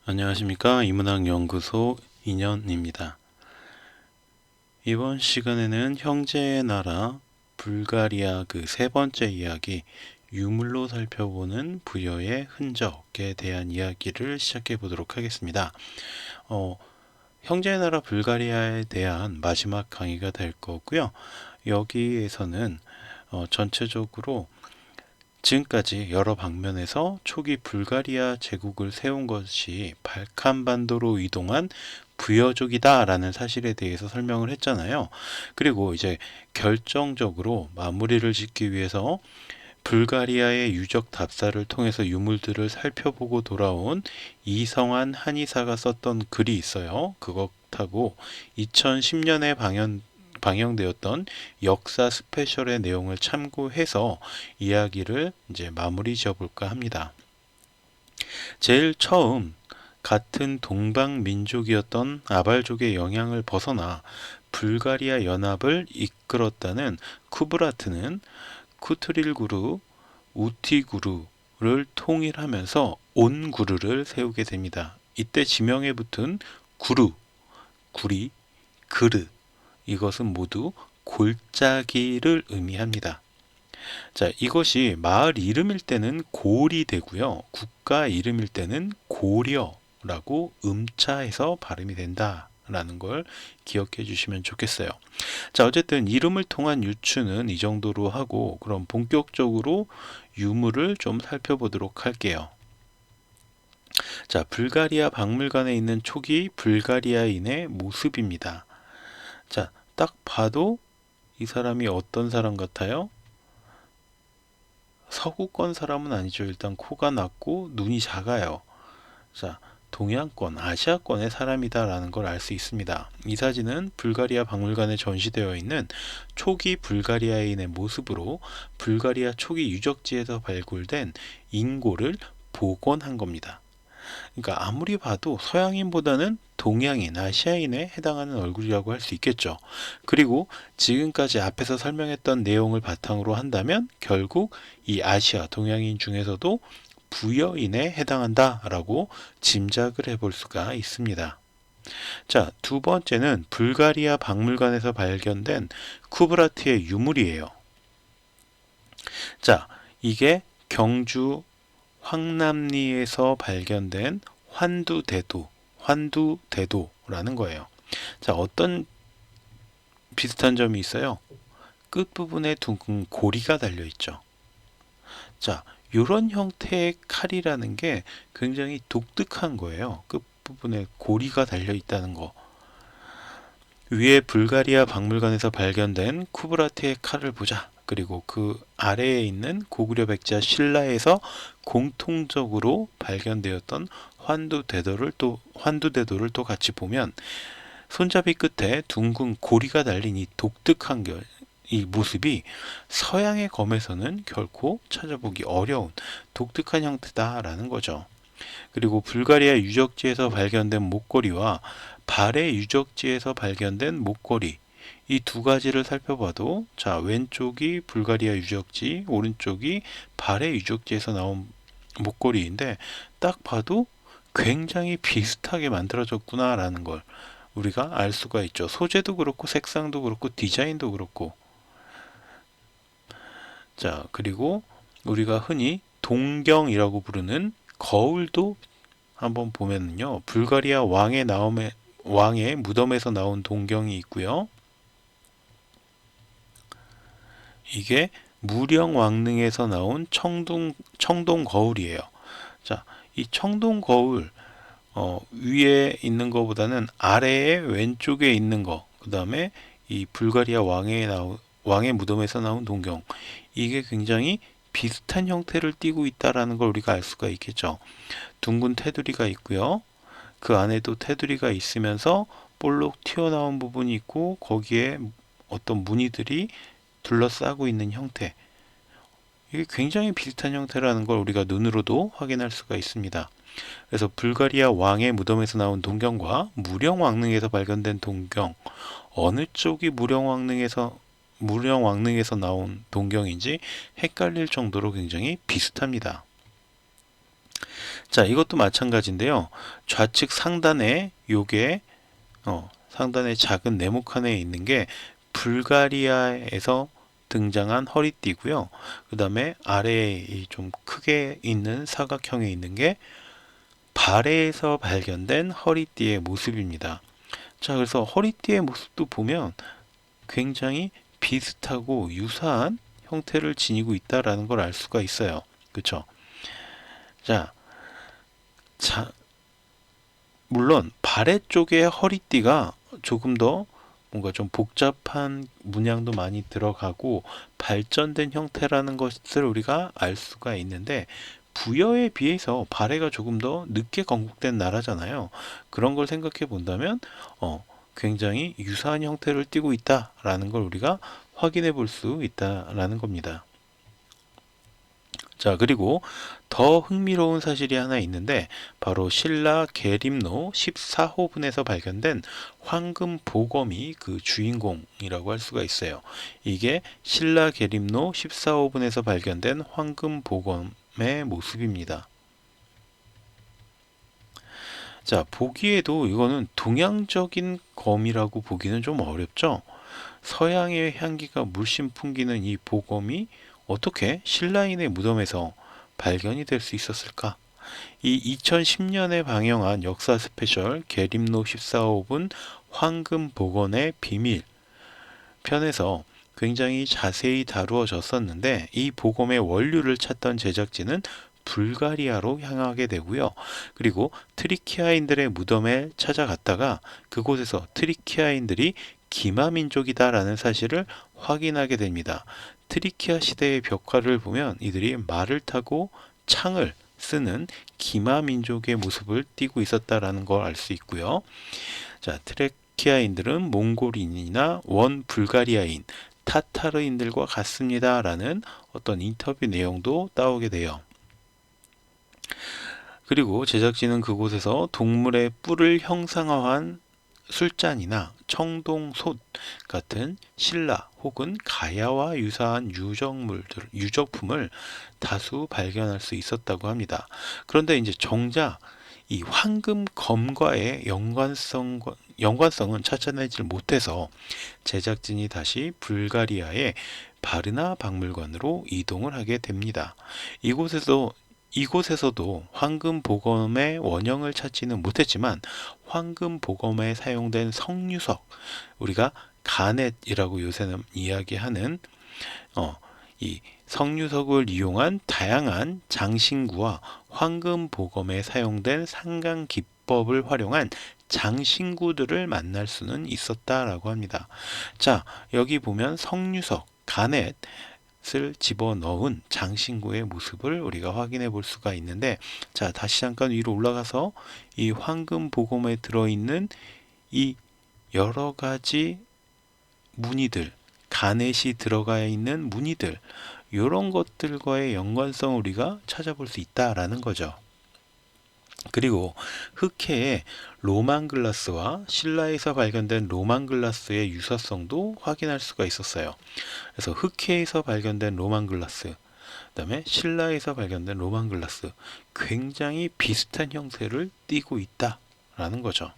안녕하십니까. 이문학연구소 인현입니다. 이번 시간에는 형제의 나라 불가리아 그 세 번째 이야기 유물로 살펴보는 부여의 흔적에 대한 이야기를 시작해 보도록 하겠습니다. 형제의 나라 불가리아에 대한 마지막 강의가 될 거고요. 여기에서는 전체적으로 지금까지 여러 방면에서 초기 불가리아 제국을 세운 것이 발칸반도로 이동한 부여족이다 라는 사실에 대해서 설명을 했잖아요. 그리고 이제 결정적으로 마무리를 짓기 위해서 불가리아의 유적 답사를 통해서 유물들을 살펴보고 돌아온 이성한 한의사가 썼던 글이 있어요. 그것하고 2010년에 방영되었던 역사 스페셜의 내용을 참고해서 이야기를 이제 마무리 지어볼까 합니다. 제일 처음 같은 동방 민족이었던 아발족의 영향을 벗어나 불가리아 연합을 이끌었다는 쿠브라트는 쿠트릴구르, 우티구르를 통일하면서 온구르를 세우게 됩니다. 이때 지명에 붙은 구르, 구리, 그르 이것은 모두 골짜기를 의미합니다. 자, 이것이 마을 이름일 때는 고리 되고요. 국가 이름일 때는 고려라고 음차해서 발음이 된다라는 걸 기억해 주시면 좋겠어요. 자, 어쨌든 이름을 통한 유추는 이 정도로 하고 그럼 본격적으로 유물을 좀 살펴보도록 할게요. 자, 불가리아 박물관에 있는 초기 불가리아인의 모습입니다. 자, 딱 봐도 이 사람이 어떤 사람 같아요? 서구권 사람은 아니죠. 일단 코가 낮고 눈이 작아요. 자, 동양권, 아시아권의 사람이다라는 걸 알 수 있습니다. 이 사진은 불가리아 박물관에 전시되어 있는 초기 불가리아인의 모습으로 불가리아 초기 유적지에서 발굴된 인고를 복원한 겁니다. 그러니까 아무리 봐도 서양인보다는 동양인, 아시아인에 해당하는 얼굴이라고 할 수 있겠죠. 그리고 지금까지 앞에서 설명했던 내용을 바탕으로 한다면 결국 이 아시아, 동양인 중에서도 부여인에 해당한다라고 짐작을 해볼 수가 있습니다. 자, 두 번째는 불가리아 박물관에서 발견된 쿠브라트의 유물이에요. 자, 이게 경주 황남리에서 발견된 환두대도라는 거예요. 자, 어떤 비슷한 점이 있어요? 끝부분에 둥근 고리가 달려 있죠. 자, 이런 형태의 칼이라는 게 굉장히 독특한 거예요. 끝부분에 고리가 달려 있다는 거. 위에 불가리아 박물관에서 발견된 쿠브라트의 칼을 보자. 그리고 그 아래에 있는 고구려 백자 신라에서 공통적으로 발견되었던 환두대도를 또 같이 보면 손잡이 끝에 둥근 고리가 달린 이 독특한 이 모습이 서양의 검에서는 결코 찾아보기 어려운 독특한 형태다라는 거죠. 그리고 불가리아 유적지에서 발견된 목걸이와 발해 유적지에서 발견된 목걸이 이 두 가지를 살펴봐도 자, 왼쪽이 불가리아 유적지, 오른쪽이 발해 유적지에서 나온 목걸이인데 딱 봐도 굉장히 비슷하게 만들어졌구나라는 걸 우리가 알 수가 있죠. 소재도 그렇고 색상도 그렇고 디자인도 그렇고. 자, 그리고 우리가 흔히 동경이라고 부르는 거울도 한번 보면요. 불가리아 왕의 무덤에서 나온 동경이 있고요. 이게 무령왕릉에서 나온 청동 거울이에요. 자, 이 청동 거울 위에 있는 것보다는 아래에 왼쪽에 있는 거, 그 다음에 이 불가리아 왕의 무덤에서 나온 동경, 이게 굉장히 비슷한 형태를 띠고 있다라는 걸 우리가 알 수가 있겠죠. 둥근 테두리가 있고요. 그 안에도 테두리가 있으면서 볼록 튀어나온 부분이 있고 거기에 어떤 무늬들이 둘러싸고 있는 형태. 이게 굉장히 비슷한 형태라는 걸 우리가 눈으로도 확인할 수가 있습니다. 그래서 불가리아 왕의 무덤에서 나온 동경과 무령왕릉에서 발견된 동경, 어느 쪽이 무령왕릉에서 나온 동경인지 헷갈릴 정도로 굉장히 비슷합니다. 자, 이것도 마찬가지인데요. 좌측 상단에 요게 상단에 작은 네모칸에 있는 게 불가리아에서 등장한 허리띠고요. 그 다음에 아래에 좀 크게 있는 사각형에 있는 게 발해에서 발견된 허리띠의 모습입니다. 자, 그래서 허리띠의 모습도 보면 굉장히 비슷하고 유사한 형태를 지니고 있다라는 걸 알 수가 있어요. 그쵸? 자, 물론 발해 쪽의 허리띠가 조금 더 뭔가 좀 복잡한 문양도 많이 들어가고 발전된 형태라는 것을 우리가 알 수가 있는데, 부여에 비해서 발해가 조금 더 늦게 건국된 나라잖아요. 그런 걸 생각해 본다면 굉장히 유사한 형태를 띠고 있다라는 걸 우리가 확인해 볼 수 있다라는 겁니다. 자, 그리고 더 흥미로운 사실이 하나 있는데, 바로 신라 계림로 14호분에서 발견된 황금 보검이 그 주인공이라고 할 수가 있어요. 이게 신라 계림로 14호분에서 발견된 황금 보검의 모습입니다. 자, 보기에도 이거는 동양적인 검이라고 보기는 좀 어렵죠? 서양의 향기가 물씬 풍기는 이 보검이 어떻게 신라인의 무덤에서 발견이 될 수 있었을까? 이 2010년에 방영한 역사 스페셜 계림로 14호분 황금 복원의 비밀 편에서 굉장히 자세히 다루어졌었는데, 이 보검의 원료를 찾던 제작진은 불가리아로 향하게 되고요. 그리고 트리키아인들의 무덤에 찾아갔다가 그곳에서 트리키아인들이 기마민족이다라는 사실을 확인하게 됩니다. 트리키아 시대의 벽화를 보면 이들이 말을 타고 창을 쓰는 기마민족의 모습을 띠고 있었다라는 걸 알 수 있고요. 자, 트레키아인들은 몽골인이나 원 불가리아인, 타타르인들과 같습니다라는 어떤 인터뷰 내용도 따오게 돼요. 그리고 제작진은 그곳에서 동물의 뿔을 형상화한 술잔이나 청동솥 같은 신라 혹은 가야와 유사한 유적품을 다수 발견할 수 있었다고 합니다. 그런데 이제 정작 이 황금 검과의 연관성은 찾아내질 못해서 제작진이 다시 불가리아의 바르나 박물관으로 이동을 하게 됩니다. 이곳에서도 황금 보검의 원형을 찾지는 못했지만, 황금 보검에 사용된 성유석, 우리가 가넷이라고 요새는 이야기하는 이 성유석을 이용한 다양한 장신구와 황금 보검에 사용된 상강 기법을 활용한 장신구들을 만날 수는 있었다라고 합니다. 자, 여기 보면 성유석, 가넷 을 집어넣은 장신구의 모습을 우리가 확인해 볼 수가 있는데, 자, 다시 잠깐 위로 올라가서 이 황금 보검에 들어있는 이 여러 가지 무늬들, 가넷이 들어가 있는 무늬들, 이런 것들과의 연관성을 우리가 찾아볼 수 있다라는 거죠. 그리고 흑해의 로만 글라스와 신라에서 발견된 로만 글라스의 유사성도 확인할 수가 있었어요. 그래서 흑해에서 발견된 로만 글라스, 그다음에 신라에서 발견된 로만 글라스, 굉장히 비슷한 형태를 띠고 있다라는 거죠.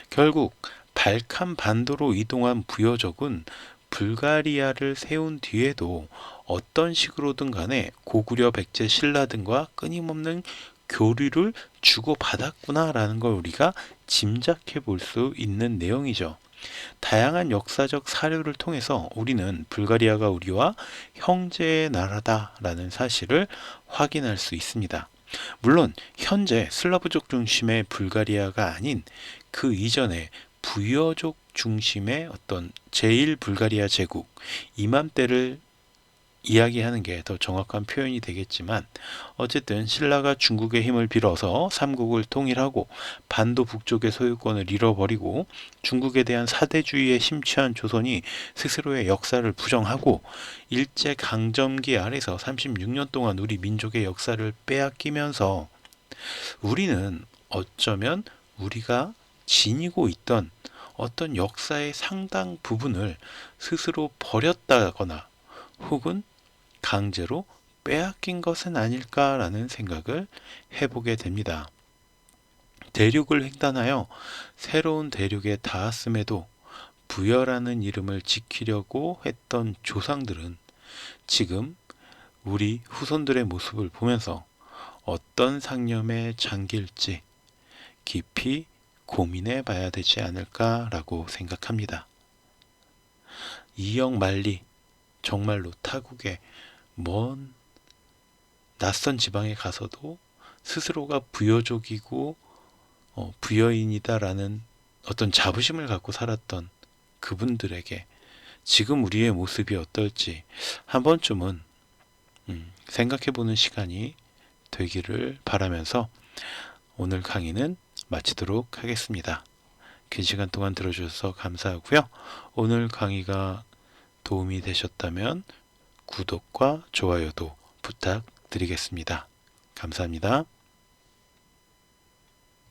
결국 발칸 반도로 이동한 부여족은 불가리아를 세운 뒤에도 어떤 식으로든 간에 고구려, 백제, 신라 등과 끊임없는 교류를 주고받았구나라는 걸 우리가 짐작해 볼 수 있는 내용이죠. 다양한 역사적 사료를 통해서 우리는 불가리아가 우리와 형제의 나라다라는 사실을 확인할 수 있습니다. 물론 현재 슬라브족 중심의 불가리아가 아닌 그 이전에 부여족 중심의 어떤 제1불가리아 제국, 이맘때를 이야기하는 게 더 정확한 표현이 되겠지만, 어쨌든 신라가 중국의 힘을 빌어서 삼국을 통일하고 반도 북쪽의 소유권을 잃어버리고 중국에 대한 사대주의에 심취한 조선이 스스로의 역사를 부정하고 일제강점기 아래서 36년 동안 우리 민족의 역사를 빼앗기면서, 우리는 어쩌면 우리가 지니고 있던 어떤 역사의 상당 부분을 스스로 버렸다거나 혹은 강제로 빼앗긴 것은 아닐까라는 생각을 해보게 됩니다. 대륙을 횡단하여 새로운 대륙에 닿았음에도 부여라는 이름을 지키려고 했던 조상들은 지금 우리 후손들의 모습을 보면서 어떤 상념에 잠길지 깊이 고민해 봐야 되지 않을까라고 생각합니다. 이역만리, 정말로 타국의 먼 낯선 지방에 가서도 스스로가 부여족이고 부여인이다라는 어떤 자부심을 갖고 살았던 그분들에게 지금 우리의 모습이 어떨지 한 번쯤은 생각해보는 시간이 되기를 바라면서 오늘 강의는 마치도록 하겠습니다. 긴 시간 동안 들어주셔서 감사하고요. 오늘 강의가 도움이 되셨다면 구독과 좋아요도 부탁드리겠습니다. 감사합니다.